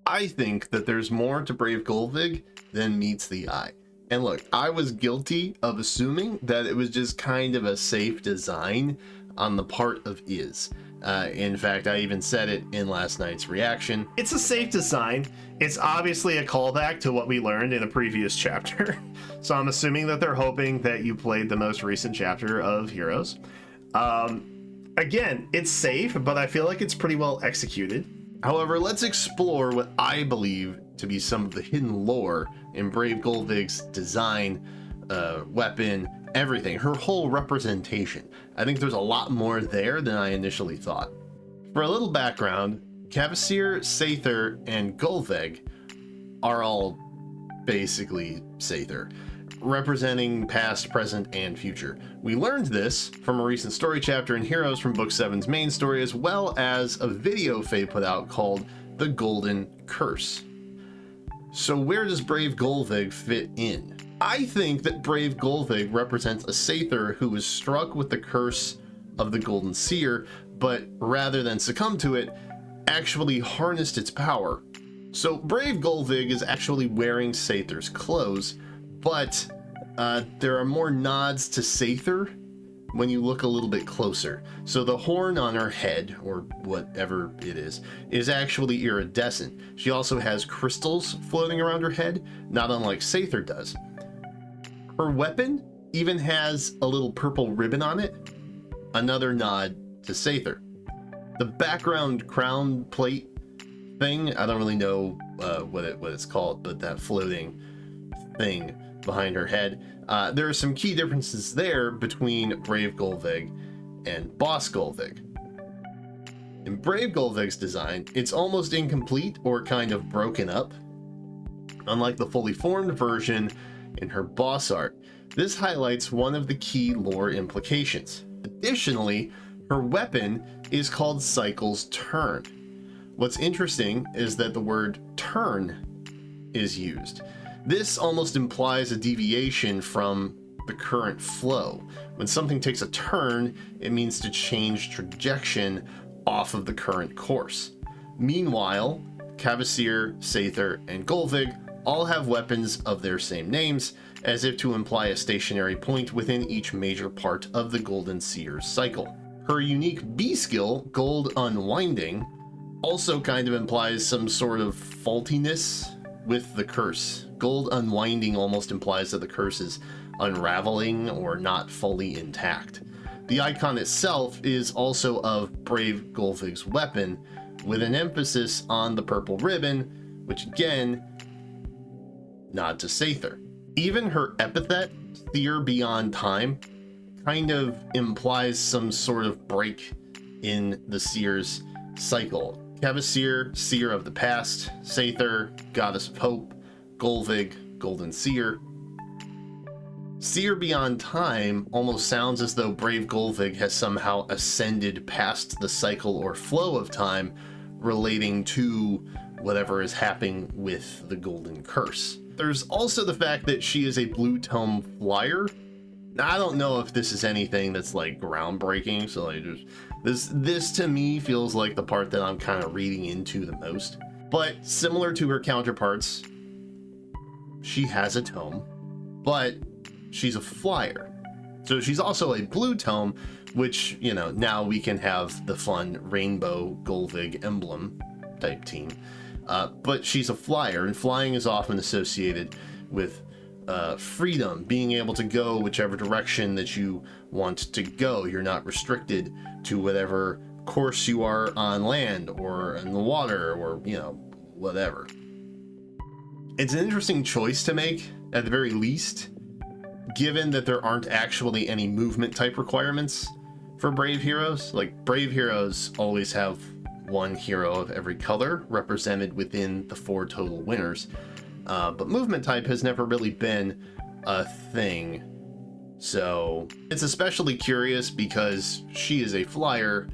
I think that there's more to Brave Gullveig than meets the eye. And look, I was guilty of assuming that it was just kind of a safe design on the part of Iz. In fact, I even said it in last night's reaction. It's a safe design. It's obviously a callback to what we learned in a previous chapter. So I'm assuming that they're hoping that you played the most recent chapter of Heroes. Again, it's safe, but I feel like it's pretty well executed. However, let's explore what I believe to be some of the hidden lore in Brave Gullveig's design, weapon, everything, her whole representation. I think there's a lot more there than I initially thought. For a little background, Cavasir, Sather, and Gullveig are all basically Sather, representing past, present, and future. We learned this from a recent story chapter in Heroes from Book 7's main story, as well as a video Faye put out called The Golden Curse. So where does Brave Gullveig fit in? I think that Brave Gullveig represents a Sather who was struck with the curse of the Golden Seer, but rather than succumb to it, actually harnessed its power. So Brave Gullveig is actually wearing Sather's clothes, but there are more nods to Sather when you look a little bit closer. So the horn on her head, or whatever it is actually iridescent. She also has crystals floating around her head, not unlike Sather does. Her weapon even has a little purple ribbon on it, another nod to Sather. The background crown plate thing, I don't really know what it's called, but that floating thing behind her head, there are some key differences there between Brave Gullveig and Boss Gullveig. In Brave Gullveig's design, it's almost incomplete or kind of broken up. Unlike the fully formed version in her boss art, this highlights one of the key lore implications. Additionally, her weapon is called Cycle's Turn. What's interesting is that the word turn is used. This almost implies a deviation from the current flow. When something takes a turn, it means to change trajectory off of the current course. Meanwhile, Cavasir, Sather, and Gullveig all have weapons of their same names, as if to imply a stationary point within each major part of the Golden Seer's cycle. Her unique B skill, Gold Unwinding, also kind of implies some sort of faultiness with the curse. Gold Unwinding almost implies that the curse is unraveling or not fully intact. The icon itself is also of Brave Gullveig's weapon, with an emphasis on the purple ribbon, which again, nod to Sather. Even her epithet, Seer Beyond Time, kind of implies some sort of break in the Seer's cycle. Cavasir, Seer of the Past; Sather, Goddess of Hope; Gullveig, Golden Seer. Seer Beyond Time almost sounds as though Brave Gullveig has somehow ascended past the cycle or flow of time relating to whatever is happening with the Golden Curse. There's also the fact that she is a Blue Tome flyer. Now, I don't know if this is anything that's like groundbreaking, so like this to me feels like the part that I'm kind of reading into the most. But similar to her counterparts, she has a tome, but she's a flyer. So she's also a Blue Tome, which, you know, now we can have the fun Rainbow Gullveig Emblem type team. But she's a flyer, and flying is often associated with freedom, being able to go whichever direction that you want to go. You're not restricted to whatever course you are on land or in the water or, you know, whatever. It's an interesting choice to make, at the very least, given that there aren't actually any movement type requirements for Brave Heroes. Like, Brave Heroes always have one hero of every color represented within the 4 total winners. But movement type has never really been a thing. So it's especially curious because she is a flyer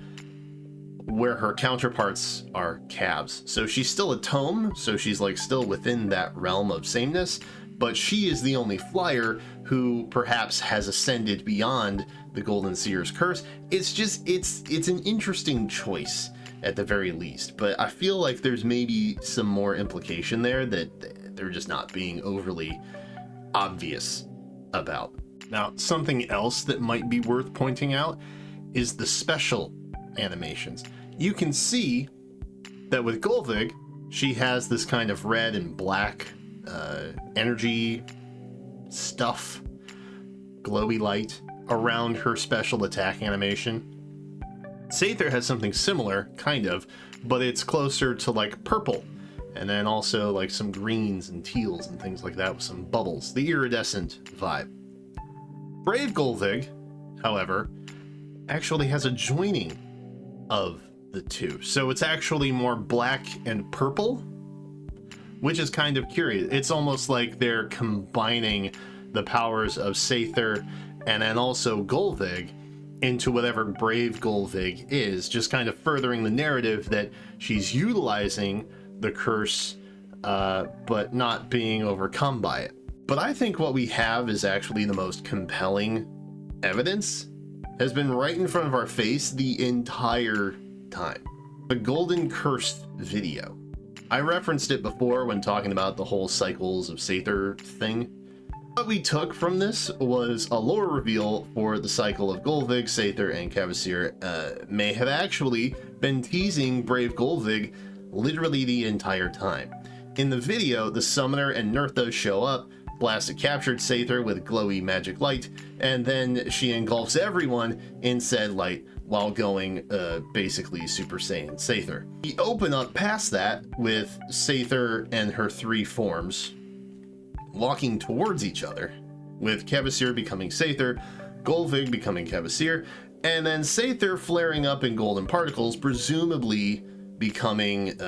where her counterparts are calves. So she's still a tome, so she's like still within that realm of sameness, but she is the only flyer who perhaps has ascended beyond the Golden Seer's curse. It's just, it's an interesting choice. at the very least. But I feel like there's maybe some more implication there that they're just not being overly obvious about. Now, something else that might be worth pointing out is the special animations. You can see that with Gullveig, she has this kind of red and black energy stuff, glowy light around her special attack animation. Sather has something similar, kind of, but it's closer to like purple, and then also like some greens and teals and things like that with some bubbles, the iridescent vibe. Brave Gullveig, however, actually has a joining of the two, so it's actually more black and purple, which is kind of curious. It's almost like they're combining the powers of Sather and then also Gullveig into whatever Brave Gullveig is, just kind of furthering the narrative that she's utilizing the curse, but not being overcome by it. But I think what we have is actually the most compelling evidence, has been right in front of our face the entire time. The Golden Curse video. I referenced it before when talking about the whole cycles of Sather thing. What we took from this was a lore reveal for the cycle of Gullveig, Sather, and Cavasir may have actually been teasing Brave Gullveig literally the entire time. In the video, the Summoner and Nerthos show up, blast a captured Sather with glowy magic light, and then she engulfs everyone in said light while going basically Super Saiyan Sather. We open up past that with Sather and her three forms walking towards each other, with Cavasir becoming Sather, Gullveig becoming Cavasir, and then Sather flaring up in golden particles, presumably becoming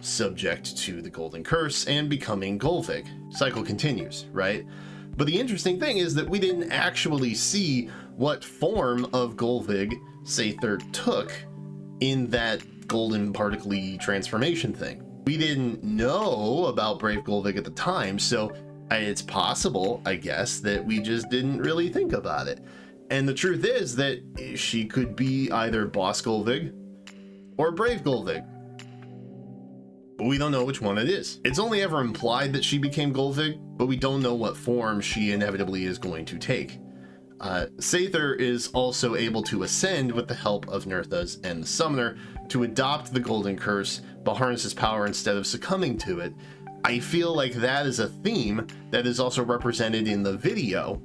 subject to the Golden Curse and becoming Gullveig. Cycle continues, right? But the interesting thing is that we didn't actually see what form of Gullveig Sather took in that golden particle transformation thing. We didn't know about Brave Gullveig at the time, so it's possible, I guess, that we just didn't really think about it. And the truth is that she could be either Boss Gullveig or Brave Gullveig. But we don't know which one it is. It's only ever implied that she became Gullveig, but we don't know what form she inevitably is going to take. Sather is also able to ascend with the help of Nerthos and the Summoner to adopt the Golden Curse, but harness his power instead of succumbing to it. I feel like that is a theme that is also represented in the video,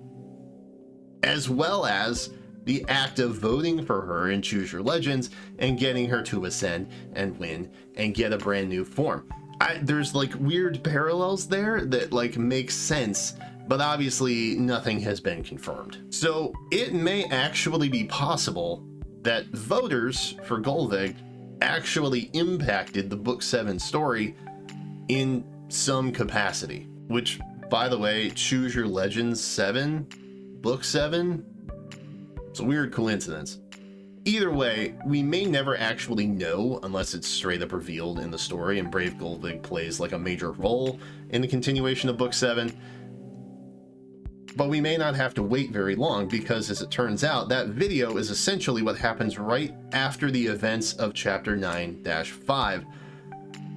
as well as the act of voting for her in Choose Your Legends and getting her to ascend and win and get a brand new form. There's like weird parallels there that like make sense, but obviously nothing has been confirmed. So it may actually be possible that voters for Gullveig actually impacted the Book 7 story in some capacity, which, by the way, Choose Your Legends 7, Book 7, it's a weird coincidence. Either way, we may never actually know unless it's straight up revealed in the story and Brave Gullveig plays like a major role in the continuation of Book 7. But we may not have to wait very long because, as it turns out, that video is essentially what happens right after the events of Chapter 9-5.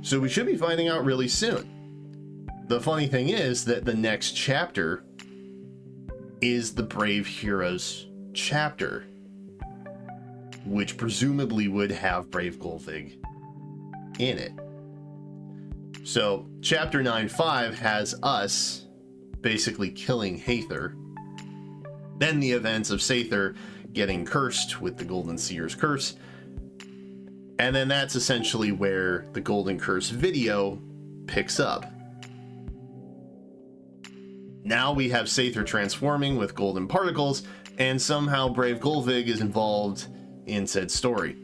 So we should be finding out really soon. The funny thing is that the next chapter is the Brave Heroes chapter, which presumably would have Brave Gullveig in it. So Chapter 9-5 has us basically killing Hather, then the events of Sather getting cursed with the Golden Seer's curse, and then that's essentially where the Golden Curse video picks up. Now we have Sather transforming with golden particles, and somehow Brave Gullveig is involved in said story.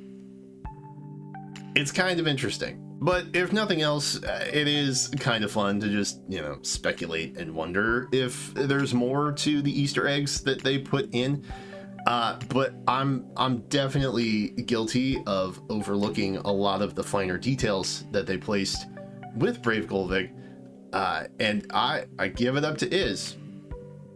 It's kind of interesting. But if nothing else, it is kind of fun to just, speculate and wonder if there's more to the Easter eggs that they put in. But I'm definitely guilty of overlooking a lot of the finer details that they placed with Brave Gullveig. And I give it up to Iz.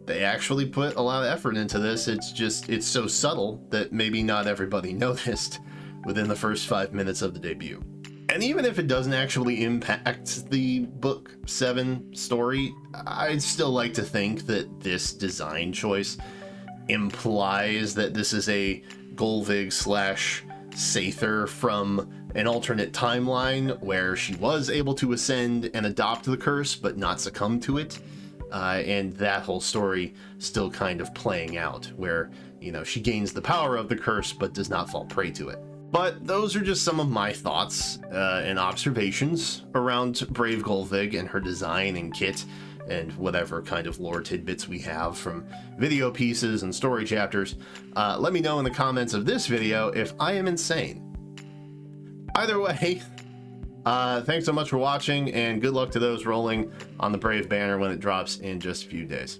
They actually put a lot of effort into this. It's so subtle that maybe not everybody noticed. within the first 5 minutes of the debut. And even if it doesn't actually impact the book 7 story, I'd still like to think that this design choice implies that this is a Gullveig slash Sather from an alternate timeline where she was able to ascend and adopt the curse but not succumb to it. And that whole story still kind of playing out where, you know, she gains the power of the curse but does not fall prey to it. But those are just some of my thoughts and observations around Brave Gullveig and her design and kit and whatever kind of lore tidbits we have from video pieces and story chapters. Let me know in the comments of this video if I am insane. Either way, thanks so much for watching, and good luck to those rolling on the Brave banner when it drops in just a few days.